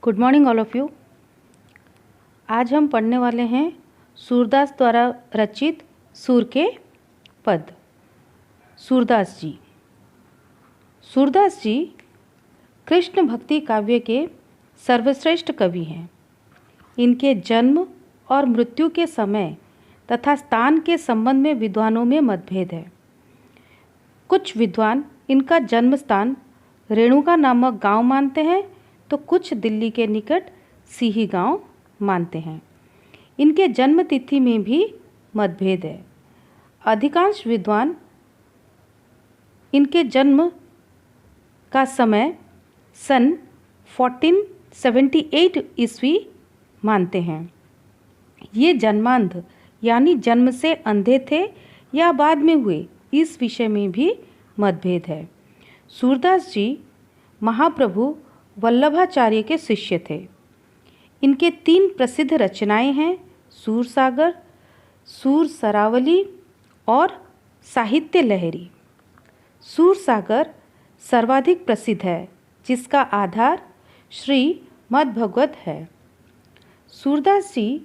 Good morning all of you. आज हम पढ़ने वाले हैं सूरदास द्वारा रचित सूर के पद। सूरदास जी कृष्ण भक्ति काव्य के सर्वश्रेष्ठ कवि हैं। इनके जन्म और मृत्यु के समय तथा स्थान के संबंध में विद्वानों में मतभेद है। कुछ विद्वान इनका जन्म स्थान रेणुका नामक गांव मानते हैं तो कुछ दिल्ली के निकट सीही गांव मानते हैं। इनके जन्म तिथि में भी मतभेद है। अधिकांश विद्वान इनके जन्म का समय सन 1478 ईस्वी मानते हैं। ये जन्मांध यानी जन्म से अंधे थे या बाद में हुए, इस विषय में भी मतभेद है। सूरदास जी महाप्रभु वल्लभाचार्य के शिष्य थे। इनके 3 प्रसिद्ध रचनाएं हैं, सूरसागर, सूर सरावली और साहित्य लहरी। सूरसागर सर्वाधिक प्रसिद्ध है, जिसका आधार श्रीमद्भागवत है। सूरदास जी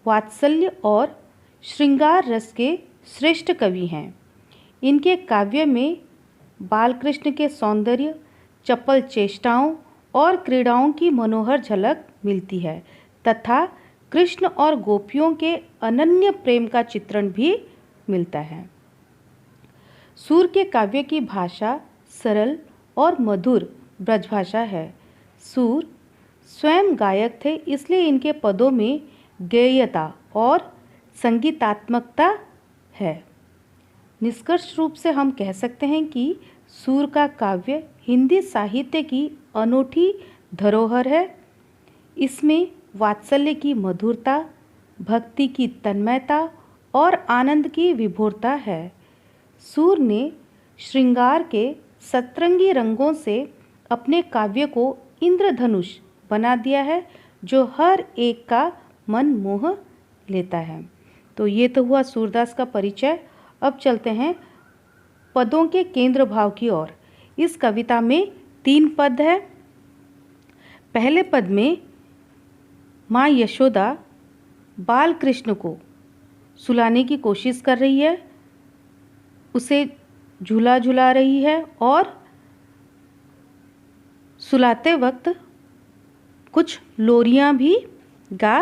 वात्सल्य और श्रृंगार रस के श्रेष्ठ कवि हैं। इनके काव्य में बालकृष्ण के सौंदर्य, चपल चेष्टाओं और क्रीड़ाओं की मनोहर झलक मिलती है तथा कृष्ण और गोपियों के अनन्य प्रेम का चित्रण भी मिलता है। सूर के काव्य की भाषा सरल और मधुर ब्रजभाषा है। सूर स्वयं गायक थे, इसलिए इनके पदों में गेयता और संगीतात्मकता है। निष्कर्ष रूप से हम कह सकते हैं कि सूर का काव्य हिंदी साहित्य की अनूठी धरोहर है। इसमें वात्सल्य की मधुरता, भक्ति की तन्मयता और आनंद की विभोरता है। सूर ने श्रृंगार के सतरंगी रंगों से अपने काव्य को इंद्रधनुष बना दिया है, जो हर एक का मन मोह लेता है। तो ये तो हुआ सूरदास का परिचय। अब चलते हैं पदों के केंद्र भाव की ओर। इस कविता में 3 पद है। पहले पद में माँ यशोदा बाल कृष्ण को सुलाने की कोशिश कर रही है, उसे झूला झुला रही है और सुलाते वक्त कुछ लोरियां भी गा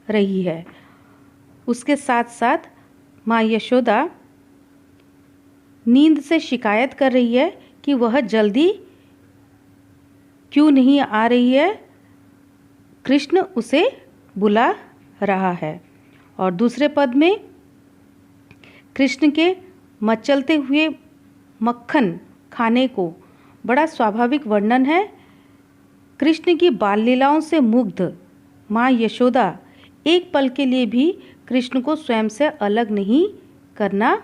रही है। उसके साथ साथ माँ यशोदा नींद से शिकायत कर रही है कि वह जल्दी क्यों नहीं आ रही है, कृष्ण उसे बुला रहा है। और दूसरे पद में कृष्ण के मचलते हुए मक्खन खाने को बड़ा स्वाभाविक वर्णन है। कृष्ण की बाल लीलाओं से मुग्ध माँ यशोदा एक पल के लिए भी कृष्ण को स्वयं से अलग नहीं करना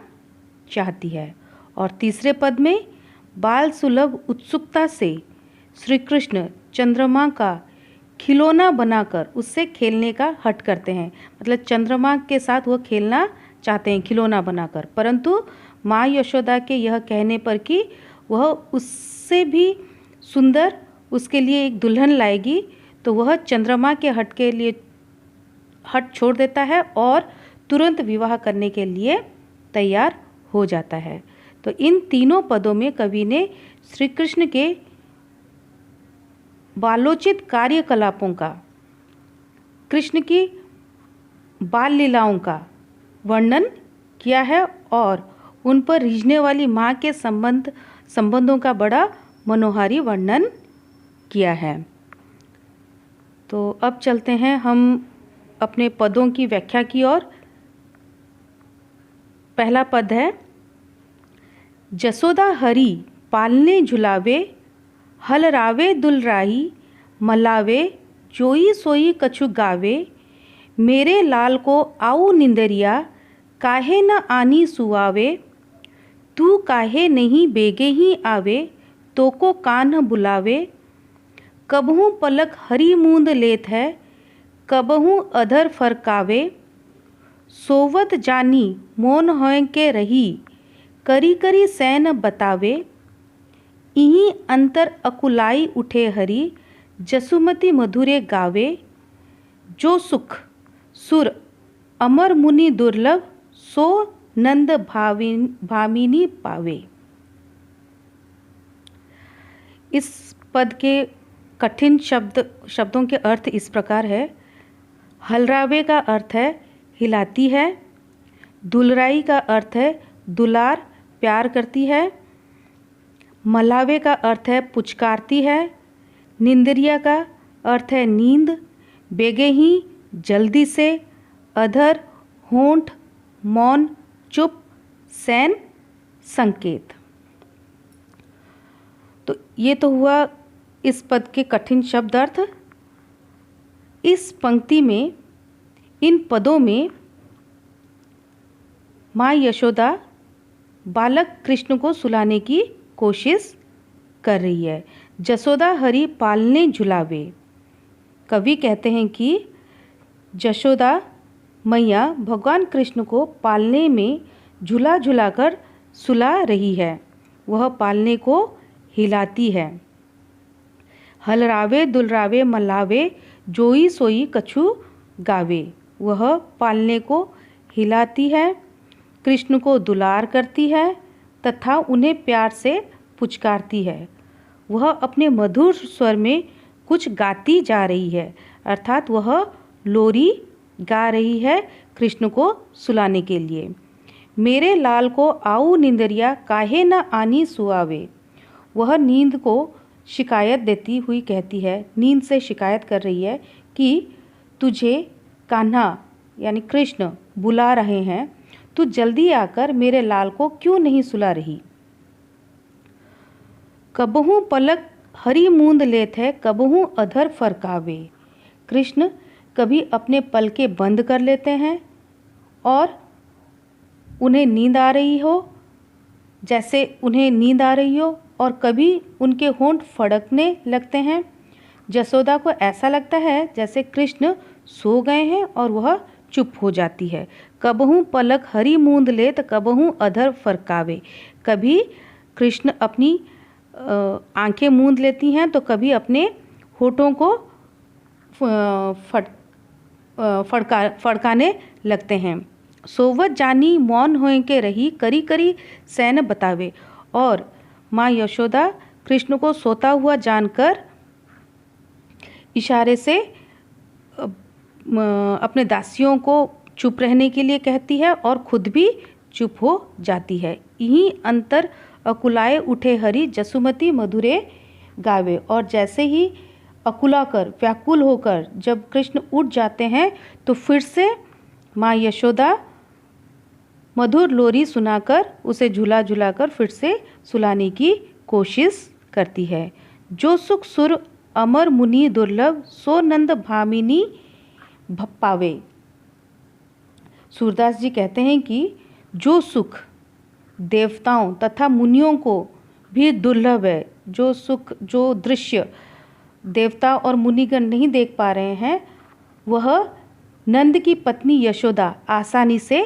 चाहती है। और तीसरे पद में बाल सुलभ उत्सुकता से श्री कृष्ण चंद्रमा का खिलौना बनाकर उससे खेलने का हठ करते हैं। मतलब चंद्रमा के साथ वह खेलना चाहते हैं खिलौना बनाकर, परंतु माँ यशोदा के यह कहने पर कि वह उससे भी सुंदर उसके लिए एक दुल्हन लाएगी, तो वह चंद्रमा के हट के लिए हट छोड़ देता है और तुरंत विवाह करने के लिए तैयार हो जाता है। तो इन तीनों पदों में कवि ने श्री कृष्ण के बालोचित कार्यकलापों का, कृष्ण की बाल लीलाओं का वर्णन किया है और उन पर रिझने वाली माँ के संबंधों का बड़ा मनोहारी वर्णन किया है। तो अब चलते हैं हम अपने पदों की व्याख्या की ओर। पहला पद है, जसोदा हरी पालने झुलावे, हलरावे दुलराही, मलावे जोई सोई कछु गावे, मेरे लाल को आऊ निंदरिया, काहे न आनी सुआवे, तू काहे नहीं बेगे ही आवे, तो को कान्ह बुलावे, कबहू पलक हरी मूंद लेत है, कबहू अधर फरकावे, सोवत जानी मोन होय के रही, करी करी सैन बतावे, इहीं अंतर अकुलाई उठे हरी, जसुमती मधुरे गावे, जो सुख सुर अमर मुनि दुर्लभ, सो नंद भामिनी पावे। इस पद के कठिन शब्दों के अर्थ इस प्रकार है। हलरावे का अर्थ है हिलाती है। दुलराई का अर्थ है दुलार, प्यार करती है। मलावे का अर्थ है पुचकारती है। निंदरिया का अर्थ है नींद। बेगे ही, जल्दी से। अधर, होंठ, मौन, चुप। सैन, संकेत। तो ये तो हुआ इस पद के कठिन शब्द अर्थ। इस पंक्ति में, इन पदों में माँ यशोदा बालक कृष्ण को सुलाने की कोशिश कर रही है। जसोदा हरि पालने झुलावे। कवि कहते हैं कि जशोदा मैया भगवान कृष्ण को पालने में झुला झुलाकर सुला रही है। वह पालने को हिलाती है। हलरावे दुलरावे मलावे, जोई सोई कछु गावे। वह पालने को हिलाती है, कृष्ण को दुलार करती है तथा उन्हें प्यार से पुचकारती है। वह अपने मधुर स्वर में कुछ गाती जा रही है, अर्थात वह लोरी गा रही है कृष्ण को सुलाने के लिए। मेरे लाल को आऊ निंदरिया, काहे न आनी सुआवे। वह नींद को शिकायत देती हुई कहती है, नींद से शिकायत कर रही है कि तुझे कान्हा यानी कृष्ण बुला रहे हैं, तू जल्दी आकर मेरे लाल को क्यों नहीं सुला रही। कबहू पलक हरी मूंद लेत है, कबहू अधर फरकावे। कृष्ण कभी अपने पलके बंद कर लेते हैं और उन्हें नींद आ रही हो, जैसे उन्हें नींद आ रही हो, और कभी उनके होंठ फड़कने लगते हैं। जसोदा को ऐसा लगता है जैसे कृष्ण सो गए हैं और वह चुप हो जाती है। कबहू पलक हरी मूंद लेत, कबहू अधर फरकावे। कभी कृष्ण अपनी आंखें मूंद लेती हैं तो कभी अपने होठों को फड़काने लगते हैं। सोवत जानी मौन होए के रही, करी करी सैन बतावे। और माँ यशोदा कृष्ण को सोता हुआ जानकर इशारे से अपने दासियों को चुप रहने के लिए कहती है और खुद भी चुप हो जाती है। यहीं अंतर अकुलाए उठे हरि, जसुमती मधुरे गावे। और जैसे ही अकुलाकर, व्याकुल होकर जब कृष्ण उठ जाते हैं तो फिर से माँ यशोदा मधुर लोरी सुनाकर उसे झुला झुलाकर फिर से सुलाने की कोशिश करती है। जो सुख सुर अमर मुनि दुर्लभ, सो नंद भामिनी पावे। सूरदास जी कहते हैं कि जो सुख देवताओं तथा मुनियों को भी दुर्लभ है, जो सुख, जो दृश्य देवता और मुनिगण नहीं देख पा रहे हैं, वह नंद की पत्नी यशोदा आसानी से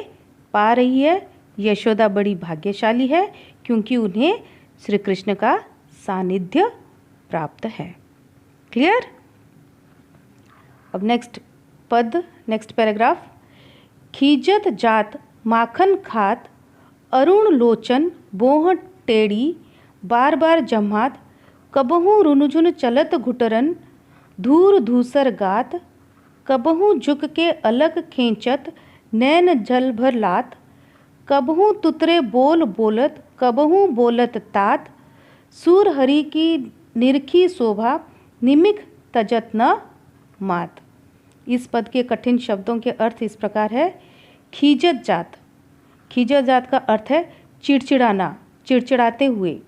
पा रही है। यशोदा बड़ी भाग्यशाली है क्योंकि उन्हें श्री कृष्ण का सानिध्य प्राप्त है। क्लियर? अब नेक्स्ट पद, नेक्स्ट पैराग्राफ। खीजत जात माखन खात, अरुण लोचन बोह टेढ़ी, बार बार जमात, कबहू रुनझुन चलत घुटरन, धूर धूसर गात, कबहू झुक के अलग खींचत, नैन जल भर लात, कबहू तुतरे बोल बोलत, कबहू बोलत तात, सूर हरि की निरखी शोभा, निमिख तजत न मात। इस पद के कठिन शब्दों के अर्थ इस प्रकार है। खीजत जात, खीजत जात का अर्थ है चिड़चिड़ाना, चिड़चिड़ाते हुए।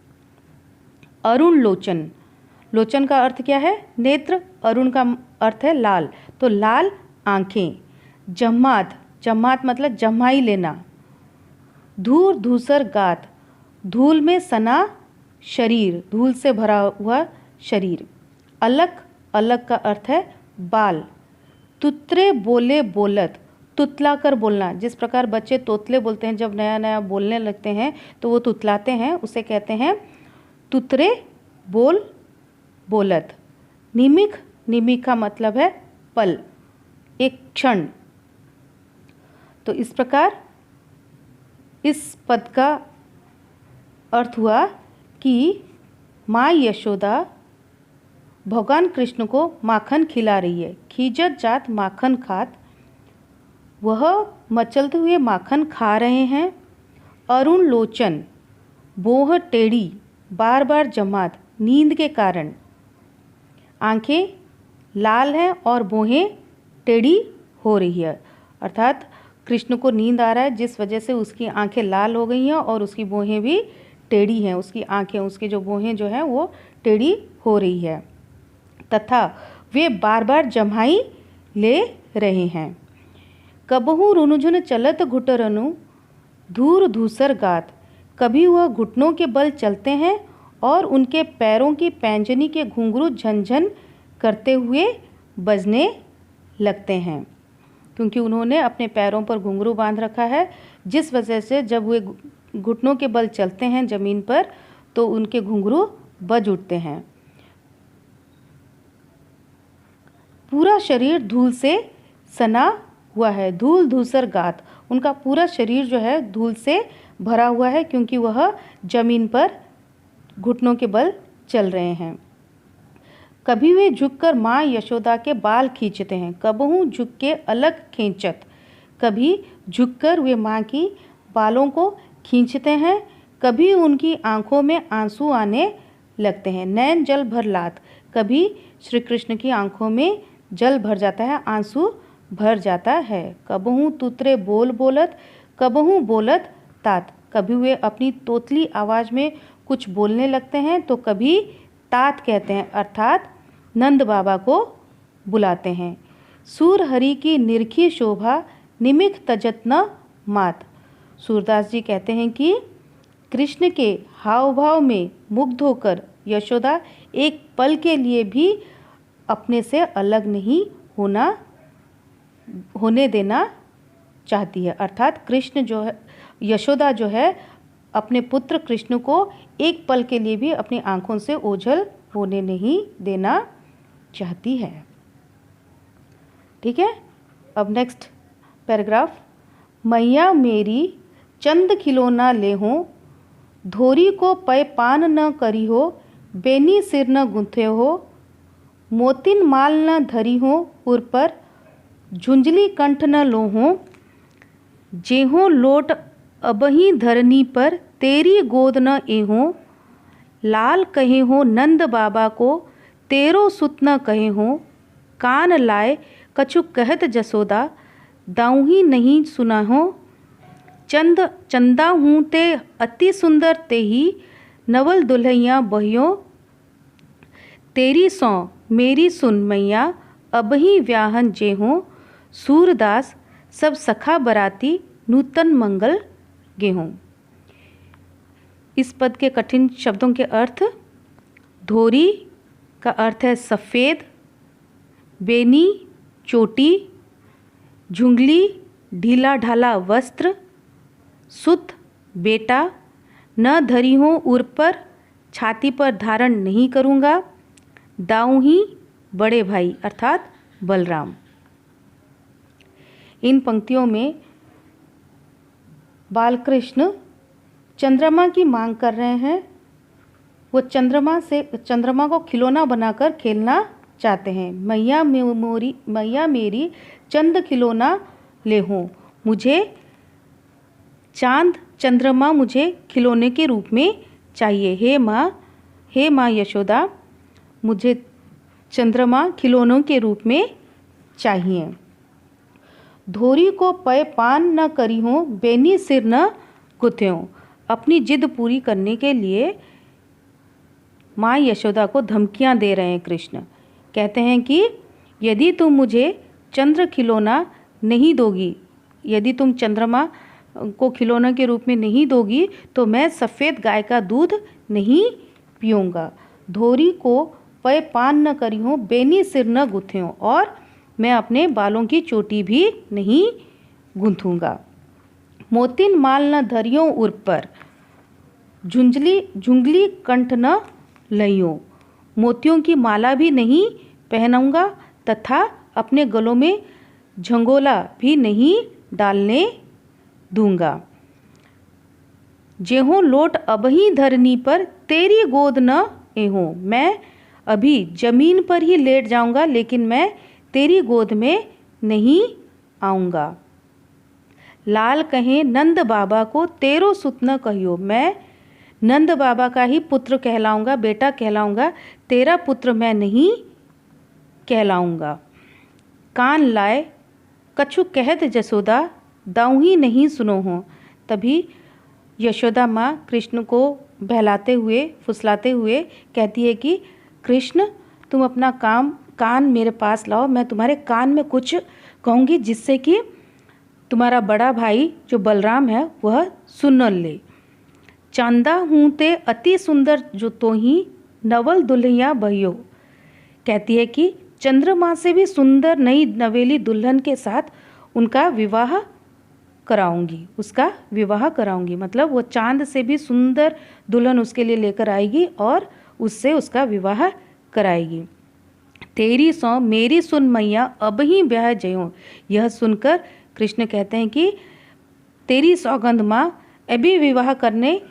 अरुण लोचन, लोचन का अर्थ क्या है? नेत्र। अरुण का अर्थ है लाल, तो लाल आँखें। जम्मात, जम्मात मतलब जमाई लेना। धूर धूसर गात, धूल में सना शरीर, धूल से भरा हुआ शरीर। अलक, अलक का अर्थ है बाल। तुतरे बोले बोलत, तुतला कर बोलना। जिस प्रकार बच्चे तोतले बोलते हैं, जब नया नया बोलने लगते हैं तो वो तुतलाते हैं, उसे कहते हैं तुतरे बोल बोलत। निमिख निमिक का मतलब है पल, एक क्षण। तो इस प्रकार इस पद का अर्थ हुआ कि माँ यशोदा भगवान कृष्ण को माखन खिला रही है। खीजत जात माखन खात, वह मचलते हुए माखन खा रहे हैं। अरुण लोचन, बोह टेढ़ी, बार बार जमात, नींद के कारण आंखें लाल हैं और बोहें टेढ़ी हो रही है। अर्थात कृष्ण को नींद आ रहा है, जिस वजह से उसकी आंखें लाल हो गई हैं और उसकी बोहें भी टेढ़ी हैं। उसकी आंखें, उसकी जो बोहें जो हैं वो टेढ़ी हो रही है, तथा वे बार बार जम्हाई ले रहे हैं। कबहू रुनुझुन चलत घुटरनु, धूर धूसर गात, कभी वह घुटनों के बल चलते हैं और उनके पैरों की पैंजनी के घुंघरू झनझन करते हुए बजने लगते हैं, क्योंकि उन्होंने अपने पैरों पर घुंघरू बांध रखा है, जिस वजह से जब वे घुटनों के बल चलते हैं ज़मीन पर तो उनके घुंघरू बज उठते हैं। पूरा शरीर धूल से सना हुआ है, धूल धूसर गात, उनका पूरा शरीर जो है धूल से भरा हुआ है, क्योंकि वह जमीन पर घुटनों के बल चल रहे हैं। कभी वे झुककर माँ यशोदा के बाल खींचते हैं, कबहू झुक के अलग खींचत, कभी झुककर वे माँ की बालों को खींचते हैं, कभी उनकी आंखों में आंसू आने लगते हैं। नैन जल भर लात, कभी श्री कृष्ण की आंखों में जल भर जाता है, आंसू भर जाता है। कबहू तुतरे बोल बोलत, कबहू बोलत तात, कभी वे अपनी तोतली आवाज़ में कुछ बोलने लगते हैं तो कभी तात कहते हैं, अर्थात नंद बाबा को बुलाते हैं। सूर हरि की निरखी शोभा, निमिख तजत न मात, सूरदास जी कहते हैं कि कृष्ण के हाव भाव में मुग्ध होकर यशोदा एक पल के लिए भी अपने से अलग नहीं होने देना चाहती है। अर्थात कृष्ण जो है, यशोदा जो है अपने पुत्र कृष्ण को एक पल के लिए भी अपनी आंखों से ओझल होने नहीं देना चाहती है। ठीक है, अब नेक्स्ट पैराग्राफ। मैया मेरी चंद खिलौना ले हो, धोरी को पै पान न करी हो, बेनी सिर न गुंथे हो, मोतिन माल न धरी हो उर पर, झुंझली कंठ न लो हो, जेहो लोट अबही धरनी पर, तेरी गोद न एहो, लाल कहे हो नंद बाबा को, तेरो सुत न कहे हो, कान लाए कछु कहत जसोदा, दाऊही नहीं सुना हो, चंदा हूँ ते अति सुंदर ते ही, नवल दुल्हैया बहियो, तेरी सौ मेरी सुन मैया, अबही व्याहन जे हो, सूरदास सब सखा बराती, नूतन मंगल गेहूँ। इस पद के कठिन शब्दों के अर्थ। धोरी का अर्थ है सफ़ेद, बेनी चोटी, झुंगली ढीला ढाला वस्त्र, सुत बेटा, न धरी हो उर पर, छाती पर धारण नहीं करूँगा, दाऊही बड़े भाई अर्थात बलराम। इन पंक्तियों में बालकृष्ण चंद्रमा की मांग कर रहे हैं। वो चंद्रमा को खिलौना बनाकर खेलना चाहते हैं। मैया मेरी चंद खिलौना ले हो, मुझे चांद चंद्रमा मुझे खिलौने के रूप में चाहिए। हे माँ यशोदा, मुझे चंद्रमा खिलौनों के रूप में चाहिए। धोरी को पै पान न करी हो, बेनी सिर न गुथे हो। अपनी जिद पूरी करने के लिए माँ यशोदा को धमकियाँ दे रहे हैं कृष्ण। कहते हैं कि यदि तुम मुझे चंद्र खिलौना नहीं दोगी, यदि तुम चंद्रमा को खिलौना के रूप में नहीं दोगी तो मैं सफ़ेद गाय का दूध नहीं पीऊँगा। धोरी को पै पान न करी हो, बेनी सिर न गुथे हो, और मैं अपने बालों की चोटी भी नहीं गूंथूंगा। मोतिन माल न धरियो उर पर, झुंझली कंठ न लइयो, मोतियों की माला भी नहीं पहनाऊंगा तथा अपने गलों में झंगोला भी नहीं डालने दूंगा। जेहों लोट अबही धरनी पर तेरी गोद न एहों। मैं अभी जमीन पर ही लेट जाऊंगा, लेकिन मैं तेरी गोद में नहीं आऊंगा। लाल कहें नंद बाबा को तेरो सुत न कहियो। मैं नंद बाबा का ही पुत्र कहलाऊंगा, बेटा कहलाऊंगा, तेरा पुत्र मैं नहीं कहलाऊंगा। कान लाए कछु कहत जसोदा, दाऊँ ही नहीं सुनो हो। तभी यशोदा माँ कृष्ण को बहलाते हुए फुसलाते हुए कहती है कि कृष्ण तुम अपना कान मेरे पास लाओ, मैं तुम्हारे कान में कुछ कहूँगी जिससे कि तुम्हारा बड़ा भाई जो बलराम है वह सुन ले। चांदा हूँ ते अति सुंदर जो तो ही नवल दुल्हनिया बहियो। कहती है कि चंद्रमा से भी सुंदर नई नवेली दुल्हन के साथ उनका विवाह कराऊंगी, उसका विवाह कराऊंगी। मतलब वो चांद से भी सुंदर दुल्हन उसके लिए लेकर आएगी और उससे उसका विवाह कराएगी। तेरी सौ मेरी सुन मैया अब ही ब्याह जयो। यह सुनकर कृष्ण कहते हैं कि तेरी सौगंध माँ, अभी विवाह करने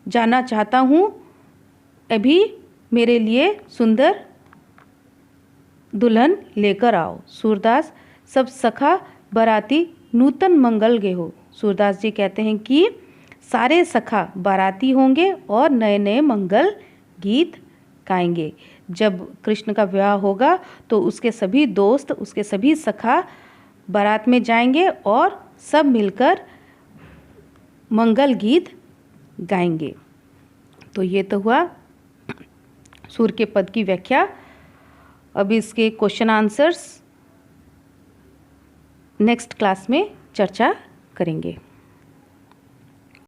जाना चाहता हूँ, अभी मेरे लिए सुंदर दुल्हन लेकर आओ। सूरदास सब सखा बाराती नूतन मंगल गे हो। सूरदास जी कहते हैं कि सारे सखा बाराती होंगे और नए नए मंगल गीत गाएंगे। जब कृष्ण का विवाह होगा तो उसके सभी दोस्त, उसके सभी सखा बारात में जाएंगे और सब मिलकर मंगल गीत गाएंगे। तो ये तो हुआ सूर के पद की व्याख्या। अब इसके क्वेश्चन आंसर्स नेक्स्ट क्लास में चर्चा करेंगे।